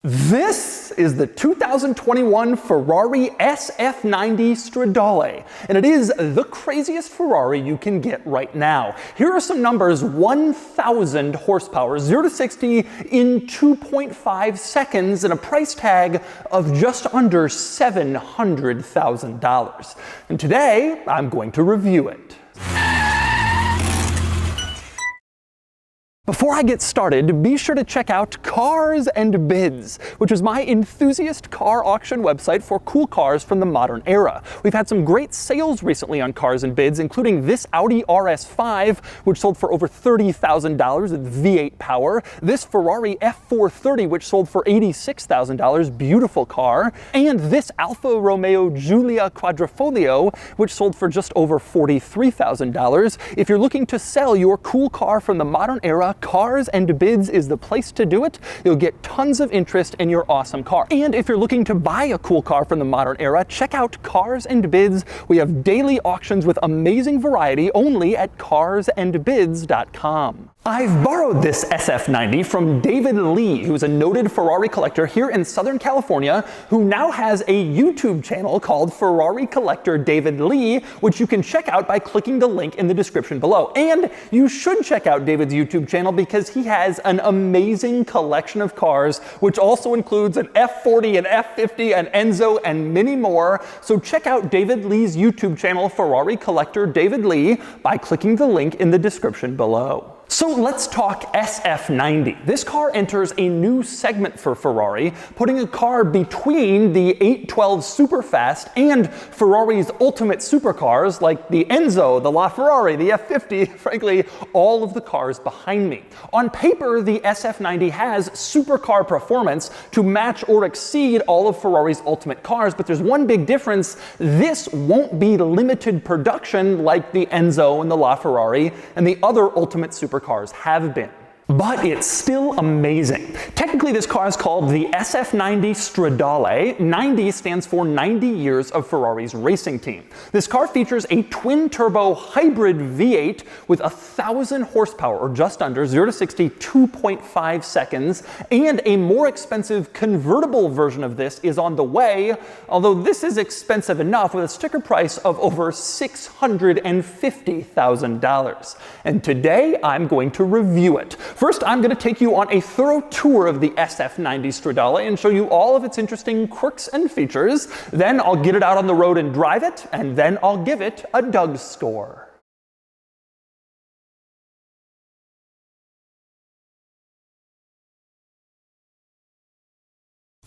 This is the 2021 Ferrari SF90 Stradale, and it is the craziest Ferrari you can get right now. Here are some numbers: 1,000 horsepower, 0 to 60 in 2.5 seconds, and a price tag of just under $700,000. And today, I'm going to review it. Before I get started, be sure to check out Cars and Bids, which is my enthusiast car auction website for cool cars from the modern era. We've had some great sales recently on Cars and Bids, including this Audi RS5, which sold for over $30,000 with V8 power, this Ferrari F430, which sold for $86,000, beautiful car, and this Alfa Romeo Giulia Quadrifoglio, which sold for just over $43,000. If you're looking to sell your cool car from the modern era, Cars and Bids is the place to do it. You'll get tons of interest in your awesome car. And if you're looking to buy a cool car from the modern era, check out Cars and Bids. We have daily auctions with amazing variety only at carsandbids.com. I've borrowed this SF90 from David Lee, who's a noted Ferrari collector here in Southern California, who now has a YouTube channel called Ferrari Collector David Lee, which you can check out by clicking the link in the description below. And you should check out David's YouTube channel because he has an amazing collection of cars, which also includes an F40, an F50, an Enzo, and many more. So check out David Lee's YouTube channel, Ferrari Collector David Lee, by clicking the link in the description below. So let's talk SF90. This car enters a new segment for Ferrari, putting a car between the 812 Superfast and Ferrari's ultimate supercars like the Enzo, the LaFerrari, the F50, frankly, all of the cars behind me. On paper, the SF90 has supercar performance to match or exceed all of Ferrari's ultimate cars, but there's one big difference. This won't be limited production like the Enzo and the LaFerrari and the other ultimate supercars have been. But it's still amazing. Technically, this car is called the SF90 Stradale. 90 stands for 90 years of Ferrari's racing team. This car features a twin-turbo hybrid V8 with 1,000 horsepower, or just under, 0 to 60, 2.5 seconds, and a more expensive convertible version of this is on the way, although this is expensive enough with a sticker price of over $650,000. And today, I'm going to review it. First, I'm going to take you on a thorough tour of the SF90 Stradale and show you all of its interesting quirks and features. Then I'll get it out on the road and drive it, and then I'll give it a DougScore.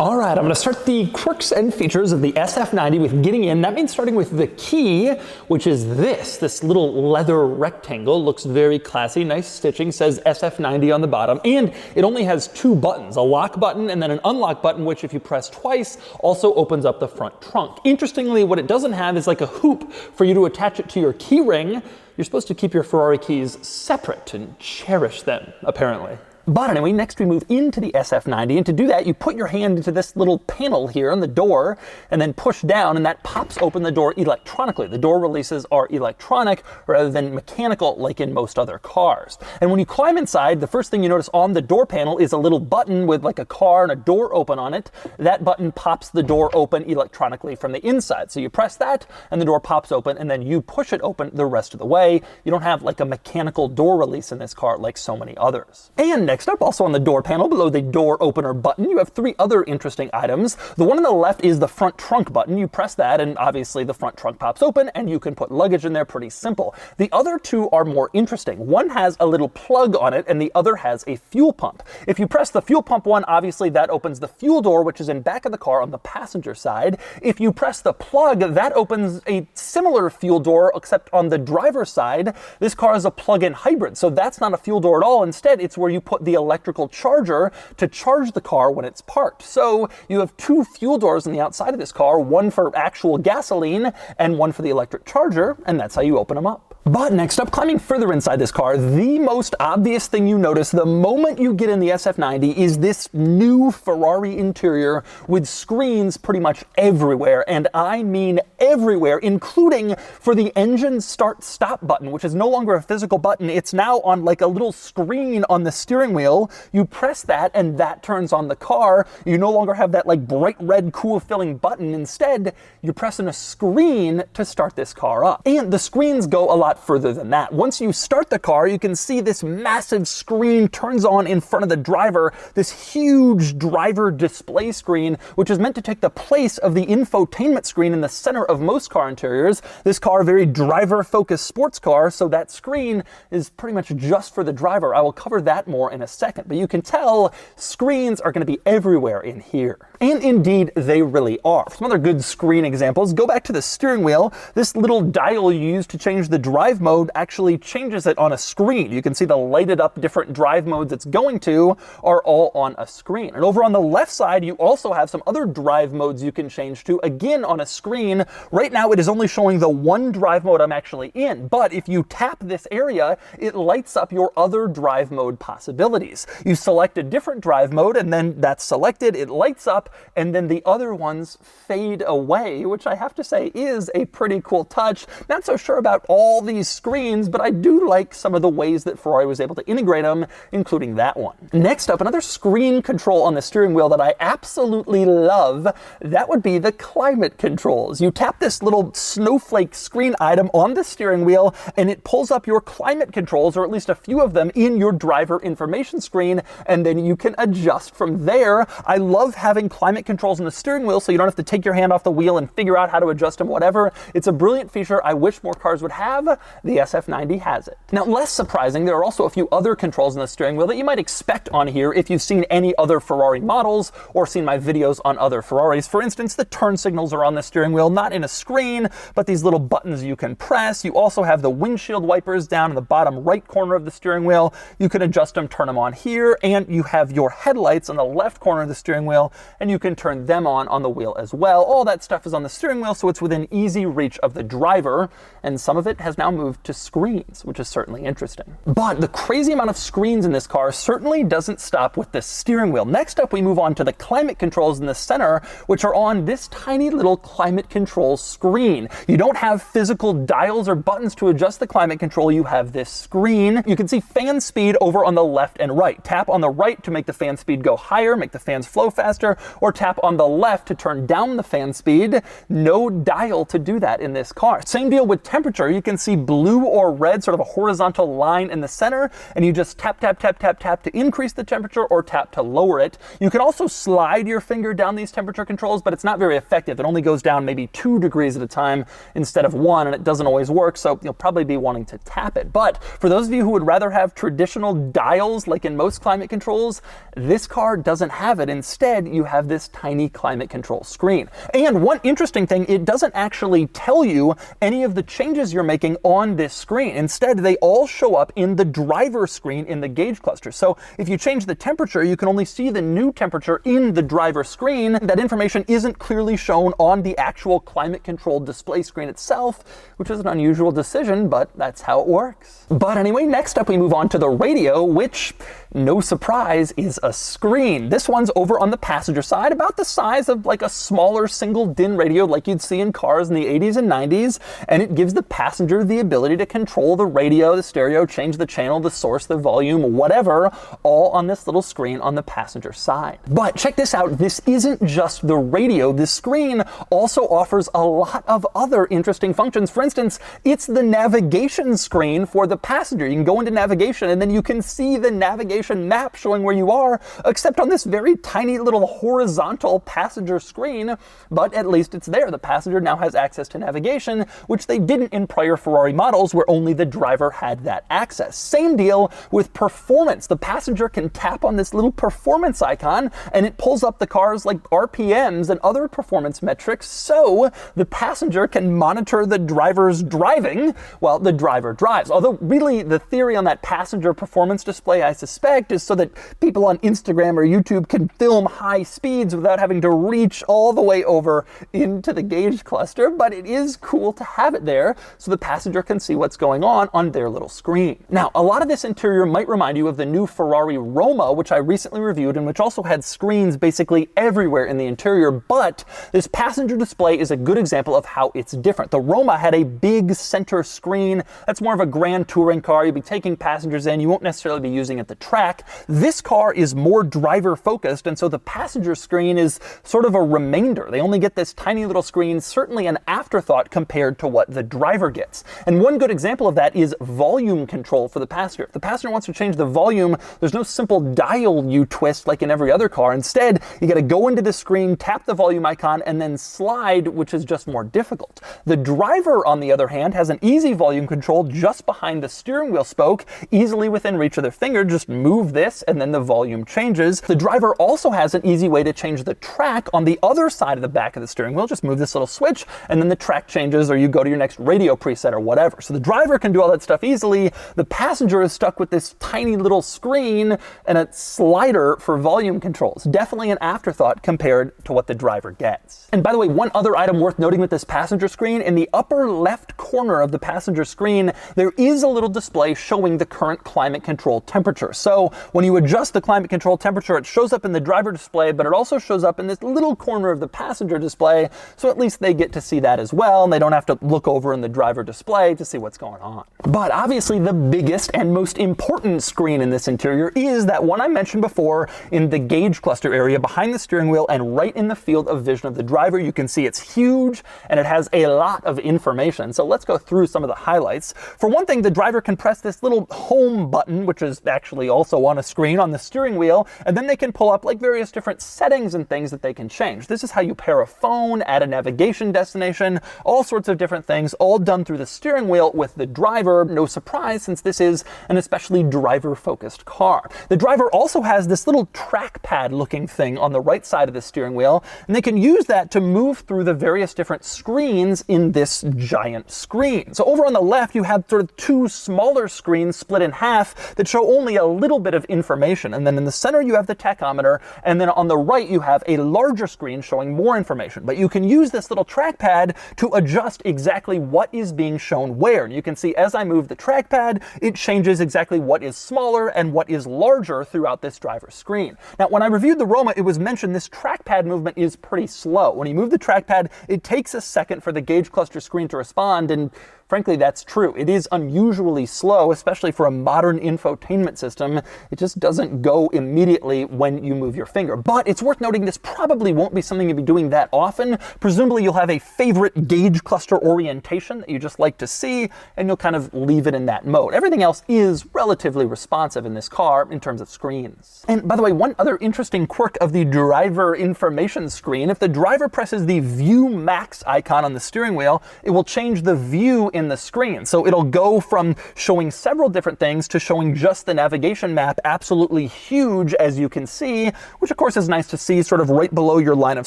All right, I'm going to start the quirks and features of the SF90 with getting in. That means starting with the key, which is this little leather rectangle. Looks very classy, nice stitching, says SF90 on the bottom, and it only has two buttons, a lock button and then an unlock button, which if you press twice, also opens up the front trunk. Interestingly, what it doesn't have is like a hoop for you to attach it to your key ring. You're supposed to keep your Ferrari keys separate and cherish them, apparently. But anyway, next we move into the SF90, and to do that, you put your hand into this little panel here on the door, and then push down, and that pops open the door electronically. The door releases are electronic rather than mechanical like in most other cars. And when you climb inside, the first thing you notice on the door panel is a little button with like a car and a door open on it. That button pops the door open electronically from the inside. So you press that, and the door pops open, and then you push it open the rest of the way. You don't have like a mechanical door release in this car like so many others. And next up, also on the door panel, below the door opener button, you have three other interesting items. The one on the left is the front trunk button. You press that, and obviously the front trunk pops open, and you can put luggage in there, pretty simple. The other two are more interesting. One has a little plug on it, and the other has a fuel pump. If you press the fuel pump one, obviously that opens the fuel door, which is in back of the car on the passenger side. If you press the plug, that opens a similar fuel door, except on the driver's side. This car is a plug-in hybrid, so that's not a fuel door at all. Instead, it's where you put the electrical charger to charge the car when it's parked. So you have two fuel doors on the outside of this car, one for actual gasoline and one for the electric charger, and that's how you open them up. But next up, climbing further inside this car, the most obvious thing you notice the moment you get in the SF90 is this new Ferrari interior with screens pretty much everywhere, and I mean everywhere, including for the engine start-stop button, which is no longer a physical button. It's now on like a little screen on the steering wheel. You press that and that turns on the car. You no longer have that like bright red cool feeling button. Instead, you're pressing a screen to start this car up. And the screens go a lot further than that. Once you start the car, you can see this massive screen turns on in front of the driver, this huge driver display screen, which is meant to take the place of the infotainment screen in the center of most car interiors. This car, very driver-focused sports car, so that screen is pretty much just for the driver. I will cover that more in a second, but you can tell screens are going to be everywhere in here. And indeed, they really are. For some other good screen examples, go back to the steering wheel. This little dial you use to change the drive mode actually changes it on a screen. You can see the lighted up different drive modes it's going to are all on a screen. And over on the left side, you also have some other drive modes you can change to, again on a screen. Right now, it is only showing the one drive mode I'm actually in, but if you tap this area, it lights up your other drive mode possibilities. You select a different drive mode, and then that's selected, it lights up, and then the other ones fade away, which I have to say is a pretty cool touch. Not so sure about all these screens, but I do like some of the ways that Ferrari was able to integrate them, including that one. Next up, another screen control on the steering wheel that I absolutely love, that would be the climate controls. You tap this little snowflake screen item on the steering wheel, and it pulls up your climate controls, or at least a few of them, in your driver information screen, and then you can adjust from there. I love having climate controls on the steering wheel, so you don't have to take your hand off the wheel and figure out how to adjust them, whatever. It's a brilliant feature I wish more cars would have. The SF90 has it. Now, less surprising, there are also a few other controls on the steering wheel that you might expect on here if you've seen any other Ferrari models or seen my videos on other Ferraris. For instance, the turn signals are on the steering wheel, not in a screen, but these little buttons you can press. You also have the windshield wipers down in the bottom right corner of the steering wheel. You can adjust them, turn them on here, and you have your headlights on the left corner of the steering wheel, and you can turn them on the wheel as well. All that stuff is on the steering wheel, so it's within easy reach of the driver, and some of it has now moved to screens, which is certainly interesting. But the crazy amount of screens in this car certainly doesn't stop with the steering wheel. Next up, we move on to the climate controls in the center, which are on this tiny little climate control screen. You don't have physical dials or buttons to adjust the climate control. You have this screen. You can see fan speed over on the left and right. Tap on the right to make the fan speed go higher, make the fans flow faster, or tap on the left to turn down the fan speed. No dial to do that in this car. Same deal with temperature. You can see blue or red, sort of a horizontal line in the center, and you just tap, tap, tap, tap, tap to increase the temperature or tap to lower it. You can also slide your finger down these temperature controls, but it's not very effective. It only goes down maybe 2 degrees at a time instead of 1, and it doesn't always work, so you'll probably be wanting to tap it. But for those of you who would rather have traditional dials like in most climate controls, this car doesn't have it. Instead, you have this tiny climate control screen. And one interesting thing, it doesn't actually tell you any of the changes you're making on this screen. Instead, they all show up in the driver screen in the gauge cluster. So if you change the temperature, you can only see the new temperature in the driver screen. That information isn't clearly shown on the actual climate control display screen itself, which is an unusual decision, but that's how it works. But anyway, next up we move on to the radio, which, no surprise, is a screen. This one's over on the passenger side, about the size of like a smaller single DIN radio like you'd see in cars in the 80s and 90s, and it gives the passenger the ability to control the radio, the stereo, change the channel, the source, the volume, whatever, all on this little screen on the passenger side. But check this out, this isn't just the radio. This screen also offers a lot of other interesting functions. For instance, it's the navigation screen for the passenger. You can go into navigation and then you can see the navigation map showing where you are, except on this very tiny little horizontal passenger screen, but at least it's there. The passenger now has access to navigation, which they didn't in prior Ferrari models where only the driver had that access. Same deal with performance. The passenger can tap on this little performance icon and it pulls up the car's like RPMs and other performance metrics, so the passenger can monitor the driver's driving while the driver drives. Although really the theory on that passenger performance display, I suspect, is so that people on Instagram or YouTube can film high speeds without having to reach all the way over into the gauge cluster, but it is cool to have it there so the passenger passenger can see what's going on their little screen. Now, a lot of this interior might remind you of the new Ferrari Roma, which I recently reviewed and which also had screens basically everywhere in the interior, but this passenger display is a good example of how it's different. The Roma had a big center screen. That's more of a grand touring car. You'll be taking passengers in. You won't necessarily be using at the track. This car is more driver focused, and so the passenger screen is sort of a remainder. They only get this tiny little screen, certainly an afterthought compared to what the driver gets. And one good example of that is volume control for the passenger. If the passenger wants to change the volume, there's no simple dial you twist like in every other car. Instead, you got to go into the screen, tap the volume icon, and then slide, which is just more difficult. The driver, on the other hand, has an easy volume control just behind the steering wheel spoke, easily within reach of their finger. Just move this and then the volume changes. The driver also has an easy way to change the track on the other side of the back of the steering wheel. Just move this little switch and then the track changes, or you go to your next radio preset or whatever. So the driver can do all that stuff easily. The passenger is stuck with this tiny little screen and a slider for volume controls. Definitely an afterthought compared to what the driver gets. And by the way, one other item worth noting with this passenger screen, in the upper left corner of the passenger screen, there is a little display showing the current climate control temperature. So when you adjust the climate control temperature, it shows up in the driver display, but it also shows up in this little corner of the passenger display. So at least they get to see that as well, and they don't have to look over in the driver display to see what's going on. But obviously the biggest and most important screen in this interior is that one I mentioned before in the gauge cluster area behind the steering wheel and right in the field of vision of the driver. You can see it's huge and it has a lot of information. So let's go through some of the highlights. For one thing, the driver can press this little home button, which is actually also on a screen on the steering wheel, and then they can pull up like various different settings and things that they can change. This is how you pair a phone, add a navigation destination, all sorts of different things, all done through the steering wheel with the driver. No surprise, since this is an especially driver-focused car. The driver also has this little trackpad looking thing on the right side of the steering wheel, and they can use that to move through the various different screens in this giant screen. So over on the left, you have sort of two smaller screens split in half that show only a little bit of information. And then in the center, you have the tachometer. And then on the right, you have a larger screen showing more information. But you can use this little trackpad to adjust exactly what is being shown where. And you can see as I move the trackpad, it changes exactly what is smaller and what is larger throughout this driver screen. Now, when I reviewed the Roma, it was mentioned this trackpad movement is pretty slow. When you move the trackpad, it takes a second for the gauge cluster screen to respond, and frankly, that's true. It is unusually slow, especially for a modern infotainment system. It just doesn't go immediately when you move your finger. But it's worth noting this probably won't be something you'll be doing that often. Presumably, you'll have a favorite gauge cluster orientation that you just like to see, and you'll kind of leave it in that mode. Everything else is relatively responsive in this car in terms of screens. And by the way, one other interesting quirk of the driver information screen, if the driver presses the View Max icon on the steering wheel, it will change the view in the screen. So it'll go from showing several different things to showing just the navigation map, absolutely huge, as you can see, which of course is nice to see sort of right below your line of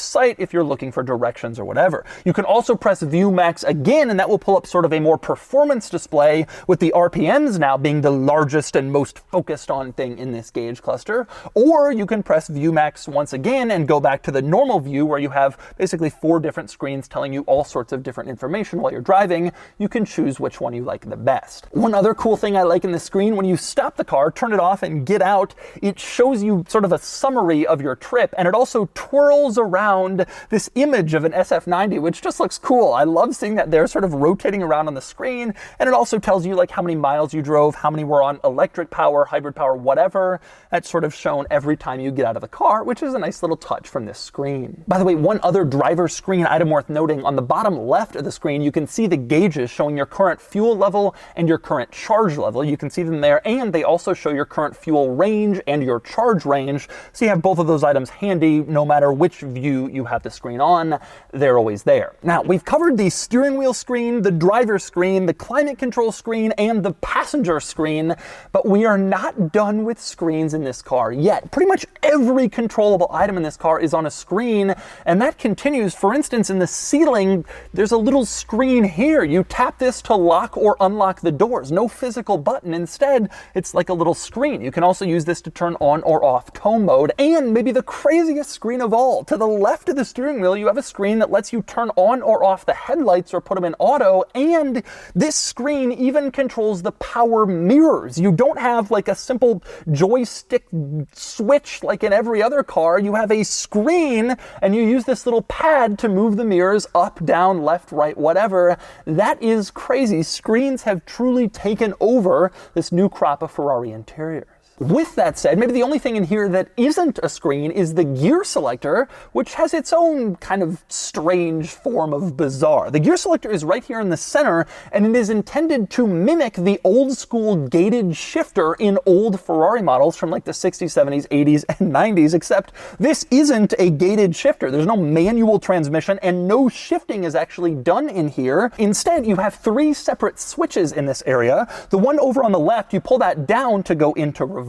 sight if you're looking for directions or whatever. You can also press View Max again, and that will pull up sort of a more performance display, with the RPMs now being the largest and most focused on thing in this gauge cluster. Or you can press View Max once again and go back to the normal view where you have basically 4 different screens telling you all sorts of different information while you're driving. You can choose which one you like the best. One other cool thing I like in the screen, when you stop the car, turn it off and get out, it shows you sort of a summary of your trip, and it also twirls around this image of an SF90, which just looks cool. I love seeing that they're sort of rotating around on the screen, and it also tells you like how many miles you drove, how many were on electric power, hybrid power, whatever. That's sort of shown every time you get out of the car, which is a nice little touch from this screen. By the way, one other driver screen item worth noting, on the bottom left of the screen, you can see the gauges showing your current fuel level and your current charge level. You can see them there, and they also show your current fuel range and your charge range. So you have both of those items handy no matter which view you have the screen on. They're always there. Now, we've covered the steering wheel screen, the driver screen, the climate control screen, and the passenger screen, but we are not done with screens in this car yet. Pretty much every controllable item in this car is on a screen, and that continues. For instance, in the ceiling, there's a little screen here. You tap tap this to lock or unlock the doors. No physical button. Instead, it's like a little screen. You can also use this to turn on or off tow mode. And maybe the craziest screen of all, to the left of the steering wheel, you have a screen that lets you turn on or off the headlights or put them in auto. And this screen even controls the power mirrors. You don't have like a simple joystick switch like in every other car. You have a screen and you use this little pad to move the mirrors up, down, left, right, whatever. That is crazy. Screens have truly taken over this new crop of Ferrari interiors. With that said, maybe the only thing in here that isn't a screen is the gear selector, which has its own kind of strange form of bizarre. The gear selector is right here in the center, and it is intended to mimic the old school gated shifter in old Ferrari models from like the 60s, 70s, 80s, and 90s, except this isn't a gated shifter. There's no manual transmission, and no shifting is actually done in here. Instead, you have 3 separate switches in this area. The one over on the left, you pull that down to go into reverse.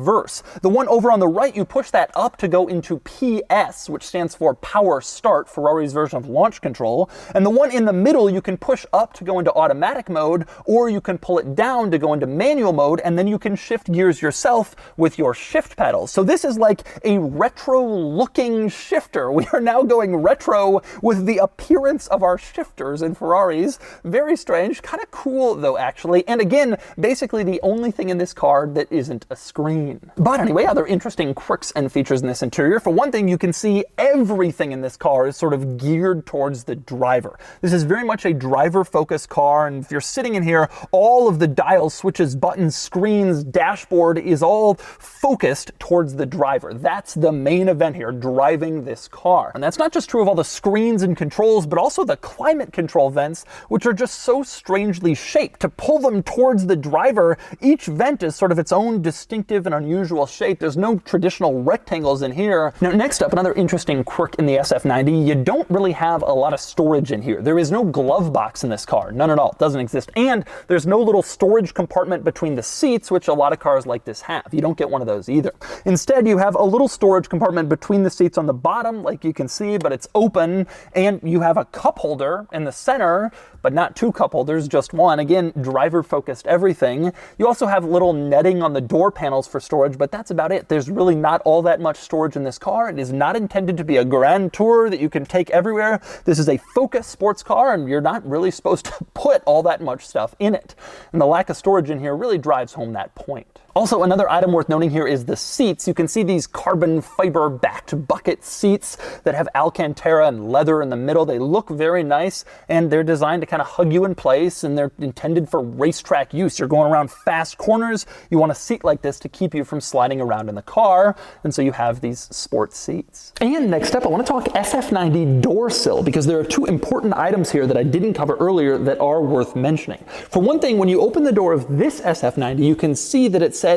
The one over on the right, you push that up to go into PS, which stands for Power Start, Ferrari's version of launch control. And the one in the middle, you can push up to go into automatic mode, or you can pull it down to go into manual mode, and then you can shift gears yourself with your shift pedals. So this is like a retro-looking shifter. We are now going retro with the appearance of our shifters in Ferraris. Very strange, kind of cool though, actually. And again, basically the only thing in this car that isn't a screen. But anyway, other interesting quirks and features in this interior. For one thing, you can see everything in this car is sort of geared towards the driver. This is very much a driver-focused car, and if you're sitting in here, all of the dials, switches, buttons, screens, dashboard is all focused towards the driver. That's the main event here, driving this car. And that's not just true of all the screens and controls, but also the climate control vents, which are just so strangely shaped. To pull them towards the driver, each vent is sort of its own distinctive and unusual shape. There's no traditional rectangles in here. Now, next up, another interesting quirk in the SF90, you don't really have a lot of storage in here. There is no glove box in this car, none at all, it doesn't exist. And there's no little storage compartment between the seats, which a lot of cars like this have. You don't get one of those either. Instead, you have a little storage compartment between the seats on the bottom, like you can see, but it's open, and you have a cup holder in the center, but not 2 cup holders, just one. Again, driver-focused everything. You also have little netting on the door panels for storage, but that's about it. There's really not all that much storage in this car. It is not intended to be a grand tour that you can take everywhere. This is a focused sports car, and you're not really supposed to put all that much stuff in it. And the lack of storage in here really drives home that point. Also, another item worth noting here is the seats. You can see these carbon fiber backed bucket seats that have Alcantara and leather in the middle. They look very nice, and they're designed to kind of hug you in place, and they're intended for racetrack use. You're going around fast corners. You want a seat like this to keep you from sliding around in the car, and so you have these sports seats. And next up, I want to talk SF90 door sill, because there are 2 important items here that I didn't cover earlier that are worth mentioning. For one thing, when you open the door of this SF90, you can see that it says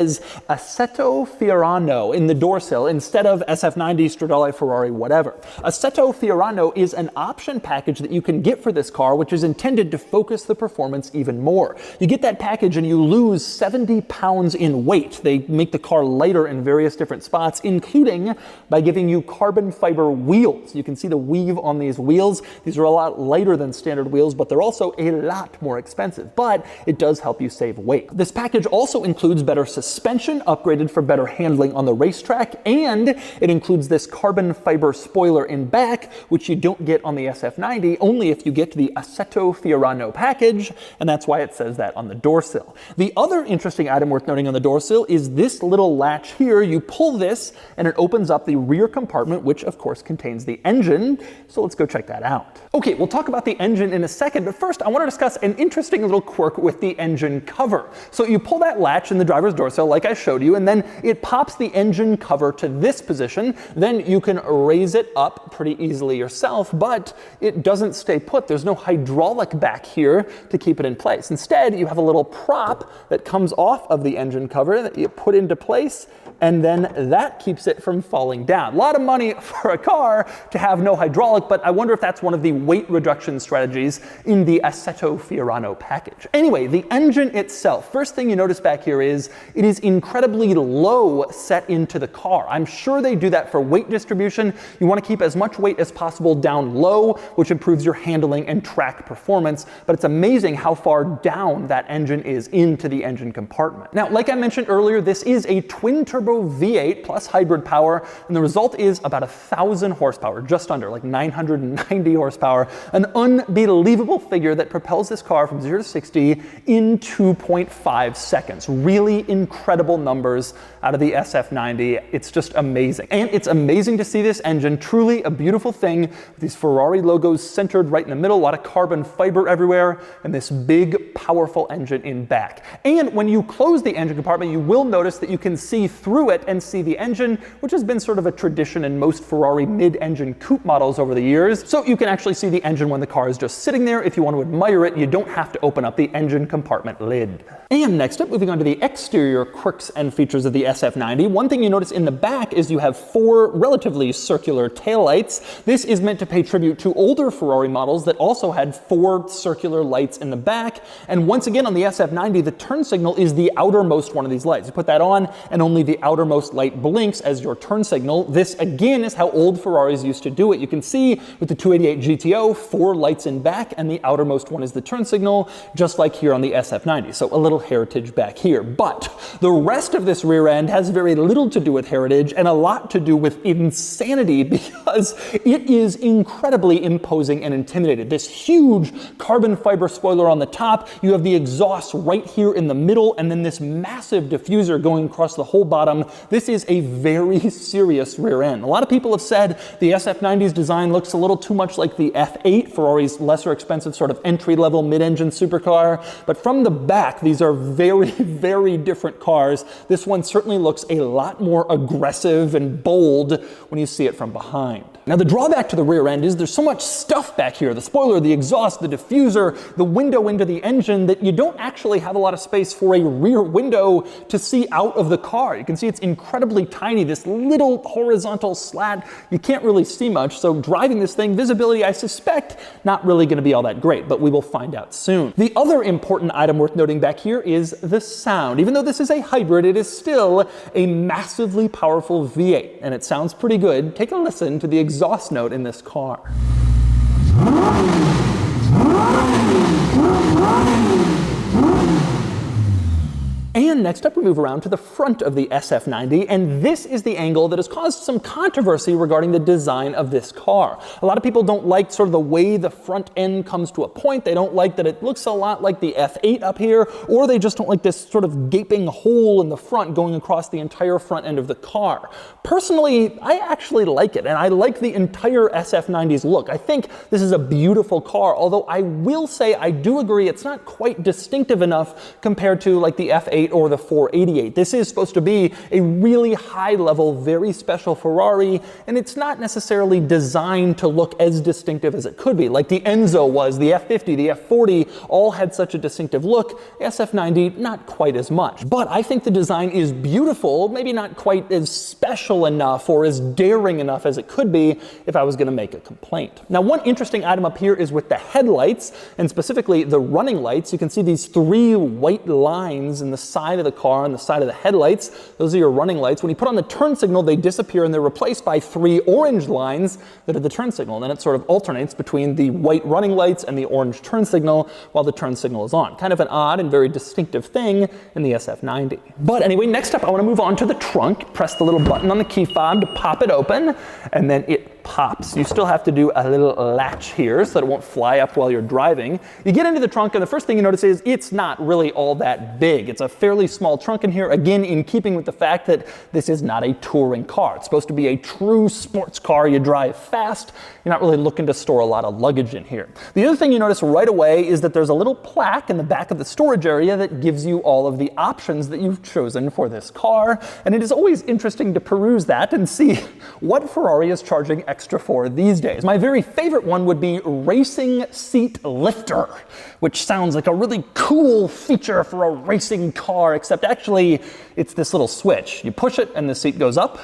Assetto Fiorano in the door sill instead of SF90 Stradale, Ferrari, whatever. Assetto Fiorano is an option package that you can get for this car, which is intended to focus the performance even more. You get that package and you lose 70 pounds in weight. They make the car lighter in various different spots, including by giving you carbon fiber wheels. You can see the weave on these wheels. These are a lot lighter than standard wheels, but they're also a lot more expensive, but it does help you save weight. This package also includes better suspension, upgraded for better handling on the racetrack, and it includes this carbon fiber spoiler in back, which you don't get on the SF90, only if you get the Assetto Fiorano package, and that's why it says that on the door sill. The other interesting item worth noting on the door sill is this little latch here. You pull this, and it opens up the rear compartment, which of course contains the engine, so let's go check that out. Okay, we'll talk about the engine in a second, but first I want to discuss an interesting little quirk with the engine cover. So you pull that latch in the driver's door sill like I showed you, and then it pops the engine cover to this position. Then you can raise it up pretty easily yourself, but it doesn't stay put. There's no hydraulic back here to keep it in place. Instead, you have a little prop that comes off of the engine cover that you put into place, and then that keeps it from falling down. A lot of money for a car to have no hydraulic, but I wonder if that's one of the weight reduction strategies in the Assetto Fiorano package. Anyway, the engine itself, first thing you notice back here is it is incredibly low set into the car. I'm sure they do that for weight distribution. You want to keep as much weight as possible down low, which improves your handling and track performance, but it's amazing how far down that engine is into the engine compartment. Now, like I mentioned earlier, this is a twin-turbo V8 plus hybrid power, and the result is about 1,000 horsepower, just under, like 990 horsepower, an unbelievable figure that propels this car from 0 to 60 in 2.5 seconds. Really incredible numbers out of the SF90. It's just amazing. And it's amazing to see this engine, truly a beautiful thing, with these Ferrari logos centered right in the middle, a lot of carbon fiber everywhere, and this big, powerful engine in back. And when you close the engine compartment, you will notice that you can see through it and see the engine, which has been sort of a tradition in most Ferrari mid-engine coupe models over the years. So you can actually see the engine when the car is just sitting there. If you want to admire it, you don't have to open up the engine compartment lid. And next up, moving on to the exterior quirks and features of the SF90. One thing you notice in the back is you have 4 relatively circular taillights. This is meant to pay tribute to older Ferrari models that also had 4 circular lights in the back. And once again, on the SF90, the turn signal is the outermost one of these lights. You put that on, and only the outermost light blinks as your turn signal. This, again, is how old Ferraris used to do it. You can see with the 288 GTO, 4 lights in back, and the outermost one is the turn signal, just like here on the SF90. So a little heritage back here. But the rest of this rear end has very little to do with heritage and a lot to do with insanity, because it is incredibly imposing and intimidating. This huge carbon fiber spoiler on the top, you have the exhaust right here in the middle, and then this massive diffuser going across the whole bottom. This is a very serious rear end. A lot of people have said the SF90's design looks a little too much like the F8, Ferrari's lesser expensive sort of entry-level mid-engine supercar, but from the back, these are very, very different cars. This one certainly looks a lot more aggressive and bold when you see it from behind. Now, the drawback to the rear end is there's so much stuff back here, the spoiler, the exhaust, the diffuser, the window into the engine, that you don't actually have a lot of space for a rear window to see out of the car. You can see it's incredibly tiny, this little horizontal slat. You can't really see much, so driving this thing, visibility, I suspect, not really going to be all that great, but we will find out soon. The other important item worth noting back here is the sound. Even though this is a hybrid, it is still a massively powerful V8, and it sounds pretty good. Take a listen to the exhaust note in this car. And next up, we move around to the front of the SF90, and this is the angle that has caused some controversy regarding the design of this car. A lot of people don't like sort of the way the front end comes to a point. They don't like that it looks a lot like the F8 up here, or they just don't like this sort of gaping hole in the front going across the entire front end of the car. Personally, I actually like it, and I like the entire SF90's look. I think this is a beautiful car, although I will say I do agree it's not quite distinctive enough compared to like the F8 or the 488. This is supposed to be a really high-level, very special Ferrari, and it's not necessarily designed to look as distinctive as it could be. Like the Enzo was, the F50, the F40, all had such a distinctive look. The SF90, not quite as much. But I think the design is beautiful, maybe not quite as special enough or as daring enough as it could be if I was going to make a complaint. Now, one interesting item up here is with the headlights, and specifically the running lights. You can see these 3 white lines in the side of the car and the side of the headlights. Those are your running lights. When you put on the turn signal, they disappear and they're replaced by 3 orange lines that are the turn signal. And then it sort of alternates between the white running lights and the orange turn signal while the turn signal is on. Kind of an odd and very distinctive thing in the SF90. But anyway, next up, I want to move on to the trunk. Press the little button on the key fob to pop it open, and then it pops. You still have to do a little latch here so that it won't fly up while you're driving. You get into the trunk, and the first thing you notice is it's not really all that big. It's a fairly small trunk in here, again, in keeping with the fact that this is not a touring car. It's supposed to be a true sports car. You drive fast. You're not really looking to store a lot of luggage in here. The other thing you notice right away is that there's a little plaque in the back of the storage area that gives you all of the options that you've chosen for this car, and it is always interesting to peruse that and see what Ferrari is charging extra for these days. My very favorite one would be Racing Seat Lifter, which sounds like a really cool feature for a racing car, except actually it's this little switch. You push it and the seat goes up.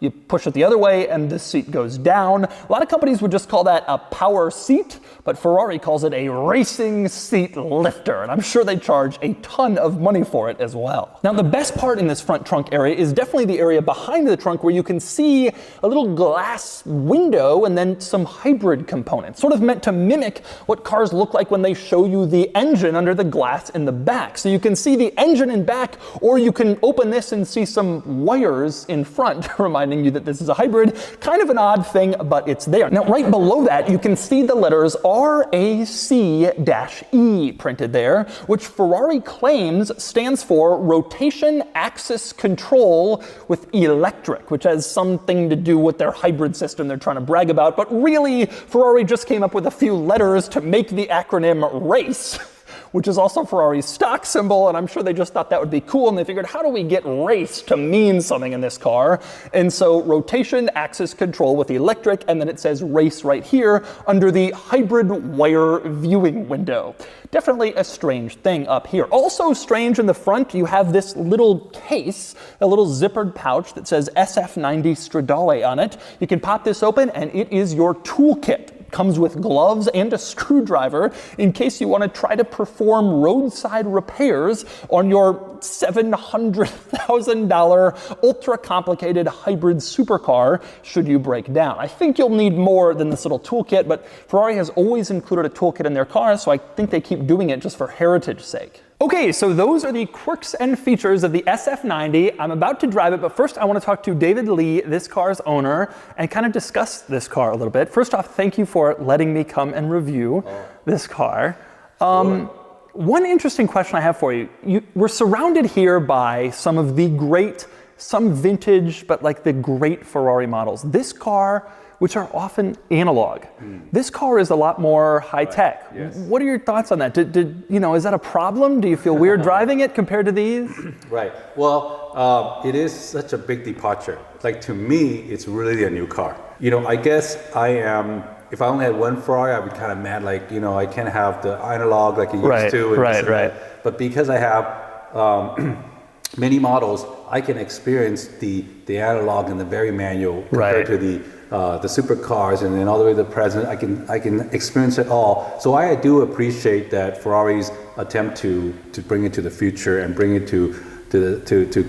You push it the other way and the seat goes down. A lot of companies would just call that a power seat, but Ferrari calls it a racing seat lifter, and I'm sure they charge a ton of money for it as well. Now, the best part in this front trunk area is definitely the area behind the trunk where you can see a little glass window and then some hybrid components, sort of meant to mimic what cars look like when they show you the engine under the glass in the back. So you can see the engine in back, or you can open this and see some wires in front, reminding you that this is a hybrid. Kind of an odd thing, but it's there. Now, right below that, you can see the letters RAC-E printed there, which Ferrari claims stands for Rotation Axis Control with Electric, which has something to do with their hybrid system they're trying to brag about. But really, Ferrari just came up with a few letters to make the acronym RACE, which is also Ferrari's stock symbol, and I'm sure they just thought that would be cool, and they figured, how do we get race to mean something in this car? And so rotation, axis control with electric, and then it says race right here under the hybrid wire viewing window. Definitely a strange thing up here. Also strange in the front, you have this little case, a little zippered pouch that says SF90 Stradale on it. You can pop this open, and it is your toolkit. Comes with gloves and a screwdriver in case you want to try to perform roadside repairs on your $700,000 ultra complicated hybrid supercar should you break down. I think you'll need more than this little toolkit, but Ferrari has always included a toolkit in their cars, so I think they keep doing it just for heritage's sake. Okay, so those are the quirks and features of the SF90. I'm about to drive it, but first I want to talk to David Lee, this car's owner, and kind of discuss this car a little bit. First off, thank you for letting me come and review this car. One interesting question I have for you. We're surrounded here by some of the great, some vintage, but like the great Ferrari models. This car, which are often analog. This car is a lot more high tech. Right. Yes. What are your thoughts on that? Is that a problem? Do you feel weird driving it compared to these? Right. Well, it is such a big departure. Like, to me, it's really a new car. I guess if I only had one Ferrari, I'd be kind of mad, like, I can't have the analog like it used to. Right. But because I have many models, I can experience the analog and the very manual compared to the supercars, and then all the way to the present. I can experience it all. So I do appreciate that Ferrari's attempt to bring it to the future and bring it to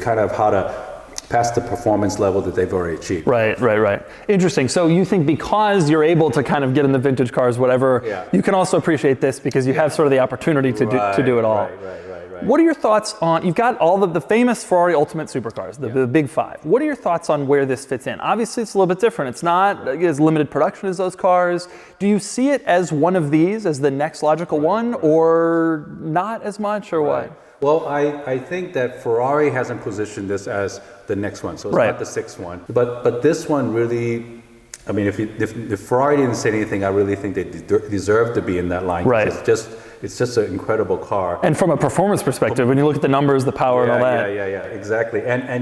kind of how to pass the performance level that they've already achieved. Right. Interesting. So you think because you're able to kind of get in the vintage cars, whatever, you can also appreciate this because you have sort of the opportunity to do it all. Right. What are your thoughts on, you've got all of the famous Ferrari Ultimate Supercars, the big five. What are your thoughts on where this fits in? Obviously, it's a little bit different. It's not as limited production as those cars. Do you see it as one of these, as the next logical one, or not as much, or what? Well, I think that Ferrari hasn't positioned this as the next one, so it's not the sixth one. But this one really, I mean, if Ferrari didn't say anything, I really think they deserve to be in that line. Right. It's just an incredible car. And from a performance perspective, when you look at the numbers, the power and all that. Yeah, exactly. And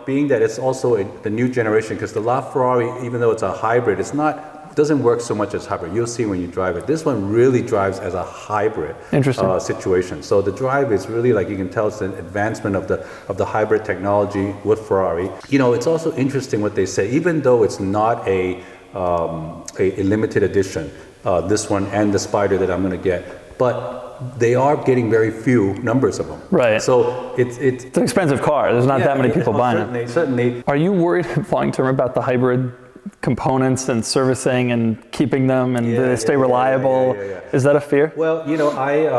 being that it's also the new generation, because the LaFerrari, even though it's a hybrid, doesn't work so much as hybrid. You'll see when you drive it. This one really drives as a hybrid situation. So the drive is really, like, you can tell it's an advancement of the hybrid technology with Ferrari. It's also interesting what they say, even though it's not a limited edition, this one and the Spider that I'm going to get, but they are getting very few numbers of them. Right. So it's an expensive car. There's not that many people buying it. Certainly. Are you worried long term about the hybrid components and servicing and keeping them and they stay reliable? Is that a fear? Well, I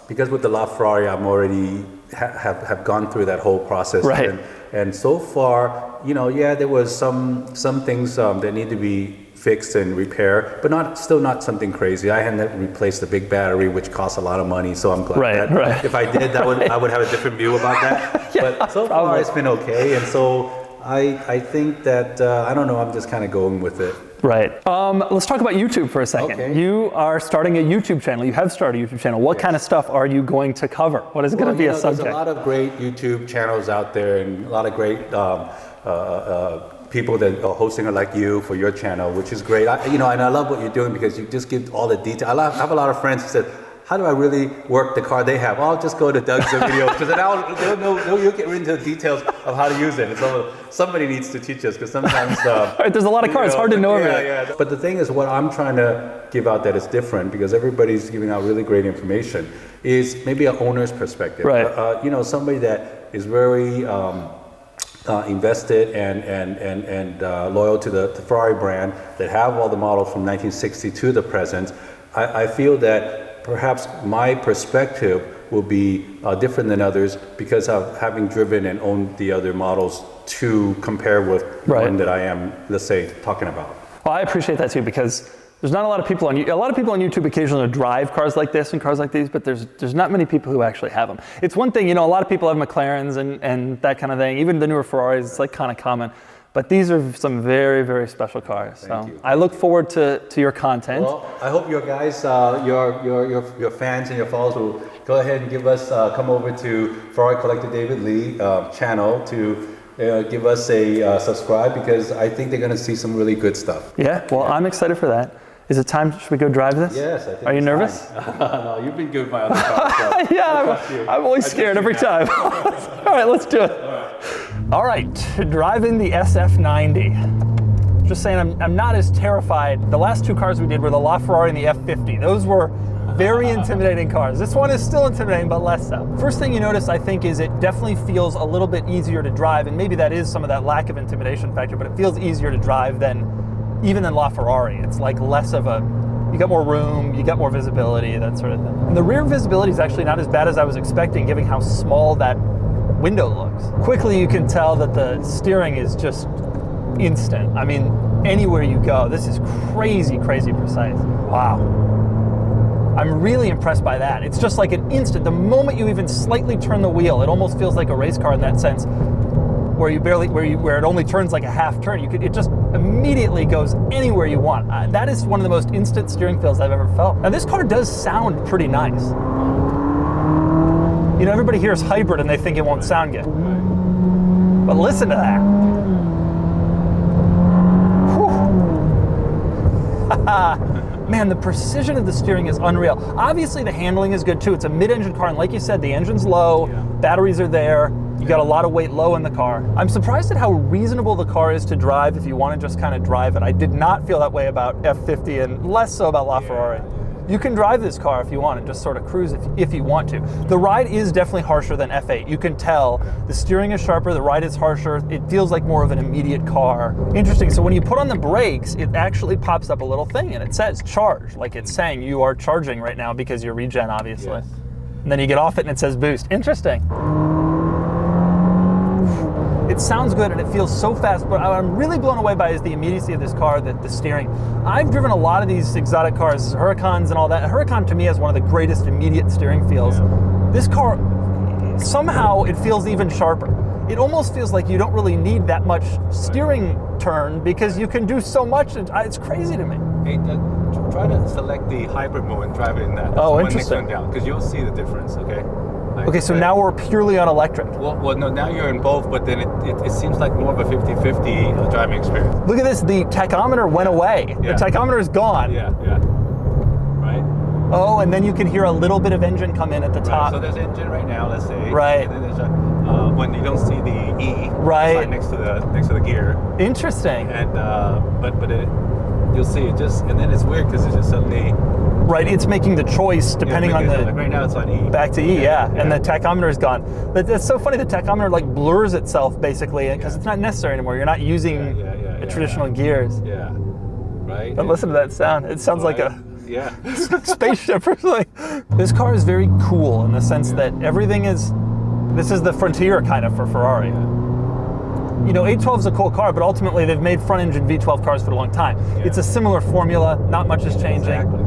because with the LaFerrari, I'm already have gone through that whole process. Right. And so far, there was some things that need to be fixed and repaired, but still not something crazy. I hadn't replaced the big battery, which costs a lot of money, so I'm glad that if I did, I would have a different view about that. But so far, it's been okay, and so I think that, I don't know, I'm just kind of going with it. Right. Let's talk about YouTube for a second. Okay. You are starting a YouTube channel. You have started a YouTube channel. What kind of stuff are you going to cover? What is going to be a subject? There's a lot of great YouTube channels out there, and a lot of great people that are hosting it like you for your channel, which is great. And I love what you're doing because you just give all the detail. I have a lot of friends who said, how do I really work the car they have? Well, I'll just go to Doug's video, because then you'll get into the details of how to use it. And so somebody needs to teach us, because sometimes right, there's a lot of cars, it's hard to know everything. Yeah. But the thing is, what I'm trying to give out that is different, because everybody's giving out really great information, is maybe an owner's perspective. Right. You know, somebody that is very invested and loyal to the Ferrari brand, that have all the models from 1960 to the present. I feel that perhaps my perspective will be different than others, because of having driven and owned the other models to compare with the one that I am, let's say, talking about. Well, I appreciate that too, because there's not a lot of people on YouTube occasionally drive cars like this and cars like these, but there's not many people who actually have them. It's one thing, you know, a lot of people have McLarens and that kind of thing. Even the newer Ferraris, it's like kind of common. But these are some very, very special cars. Thank you. I look forward to your content. Well, I hope your guys, your fans and your followers will go ahead and give us, come over to Ferrari Collector David Lee channel to give us a subscribe, because I think they're going to see some really good stuff. Yeah, well, I'm excired for that. Is it time? Should we go drive this? Yes, I think. Are you nervous? No, you've been good with my other cars. So yeah, I'm always scared every time. All right, let's do it. All right, driving the SF90. Just saying, I'm not as terrified. The last two cars we did were the LaFerrari and the F50. Those were very intimidating cars. This one is still intimidating, but less so. First thing you notice, I think, is it definitely feels a little bit easier to drive, and maybe that is some of that lack of intimidation factor, but it feels easier to drive than even than LaFerrari. It's like less of a, you got more room, you got more visibility, that sort of thing. And the rear visibility is actually not as bad as I was expecting, given how small that window looks. Quickly you can tell that the steering is just instant. I mean, anywhere you go, this is crazy, crazy precise. Wow. I'm really impressed by that. It's just like an instant. The moment you even slightly turn the wheel, it almost feels like a race car in that sense, where it only turns like a half turn. It just immediately goes anywhere you want. That is one of the most instant steering feels I've ever felt. Now this car does sound pretty nice. You know, everybody hears hybrid and they think it won't sound good. But listen to that. Man, the precision of the steering is unreal. Obviously the handling is good too. It's a mid-engine car, and like you said, the engine's low, batteries are there, you got a lot of weight low in the car. I'm surprised at how reasonable the car is to drive if you want to just kind of drive it. I did not feel that way about F50, and less so about LaFerrari. You can drive this car if you want and just sort of cruise if you want to. The ride is definitely harsher than F8. You can tell the steering is sharper, the ride is harsher. It feels like more of an immediate car. Interesting, so when you put on the brakes, it actually pops up a little thing and it says charge, like it's saying you are charging right now because you're regen, obviously. Yes. And then you get off it and it says boost. Interesting. It sounds good and it feels so fast, but what I'm really blown away by is the immediacy of this car, the steering. I've driven a lot of these exotic cars, Huracans and all that. Huracan to me has one of the greatest immediate steering feels. Yeah. This car, somehow it feels even sharper. It almost feels like you don't really need that much steering turn because you can do so much. It's crazy to me. Hey, try to select the hybrid mode and drive it in that. Oh, interesting. Because you'll see the difference, okay? Okay, so now we're purely on electric. Well, no, now you're in both, but then it seems like more of a 50-50 driving experience. Look at this, the tachometer went away. Yeah. The tachometer is gone. Yeah. Right? Oh, and then you can hear a little bit of engine come in at the top. So there's engine right now, let's say. Right. And then there's when you don't see the E right next to the gear. Interesting. And you'll see it just, and then it's weird because it's just suddenly. Right, it's making the choice depending on the. Like right now it's on E. Back to E, yeah. And the tachometer is gone. But that's so funny. The tachometer like blurs itself basically because it's not necessary anymore. You're not using the traditional gears. Yeah. Right. But listen to that sound. It sounds like a spaceship or something. This car is very cool in the sense that everything is. This is the frontier kind of for Ferrari. You know, 812 is a cool car, but ultimately they've made front-engine V12 cars for a long time. Yeah. It's a similar formula. Not much is changing. Exactly.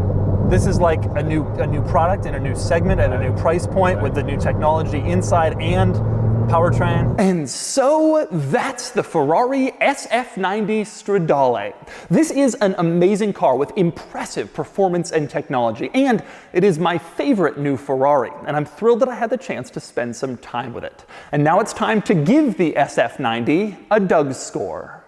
This is like a new product in a new segment at a new price point with the new technology inside and powertrain. And so that's the Ferrari SF90 Stradale. This is an amazing car with impressive performance and technology, and it is my favorite new Ferrari, and I'm thrilled that I had the chance to spend some time with it. And now it's time to give the SF90 a DougScore.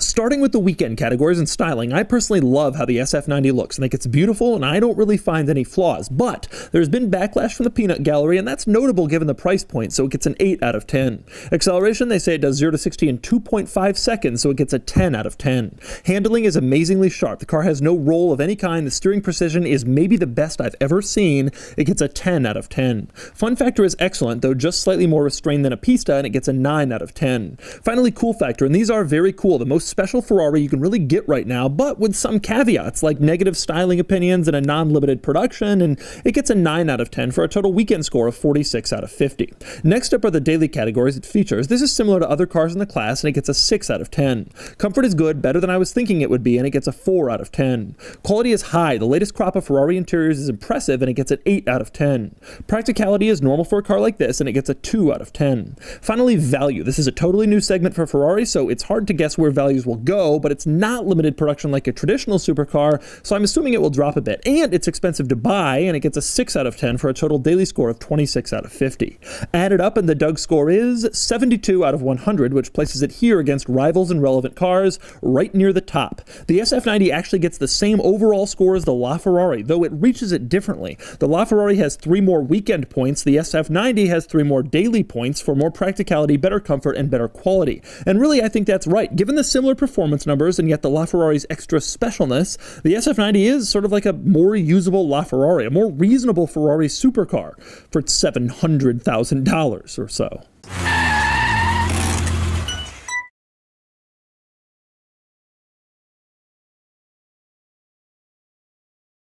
Starting with the weekend categories and styling, I personally love how the SF90 looks. I think it's beautiful and I don't really find any flaws, but there's been backlash from the peanut gallery and that's notable given the price point, so it gets an 8 out of 10. Acceleration, they say it does 0 to 60 in 2.5 seconds, so it gets a 10 out of 10. Handling is amazingly sharp. The car has no roll of any kind. The steering precision is maybe the best I've ever seen. It gets a 10 out of 10. Fun factor is excellent, though just slightly more restrained than a Pista, and it gets a 9 out of 10. Finally, cool factor, and these are very cool. The most special Ferrari you can really get right now, but with some caveats like negative styling opinions and a non-limited production, and it gets a 9 out of 10 for a total weekend score of 46 out of 50. Next up are the daily categories it features. This is similar to other cars in the class, and it gets a 6 out of 10. Comfort is good, better than I was thinking it would be, and it gets a 4 out of 10. Quality is high. The latest crop of Ferrari interiors is impressive, and it gets an 8 out of 10. Practicality is normal for a car like this, and it gets a 2 out of 10. Finally, value. This is a totally new segment for Ferrari, so it's hard to guess where values will go, but it's not limited production like a traditional supercar, so I'm assuming it will drop a bit. And it's expensive to buy, and it gets a 6 out of 10 for a total daily score of 26 out of 50. Added up, and the DougScore is 72 out of 100, which places it here against rivals and relevant cars, right near the top. The SF90 actually gets the same overall score as the LaFerrari, though it reaches it differently. The LaFerrari has 3 more weekend points, the SF90 has 3 more daily points for more practicality, better comfort, and better quality. And really, I think that's right. Given the similar performance numbers and yet the LaFerrari's extra specialness, the SF90 is sort of like a more usable LaFerrari, a more reasonable Ferrari supercar for $700,000 or so.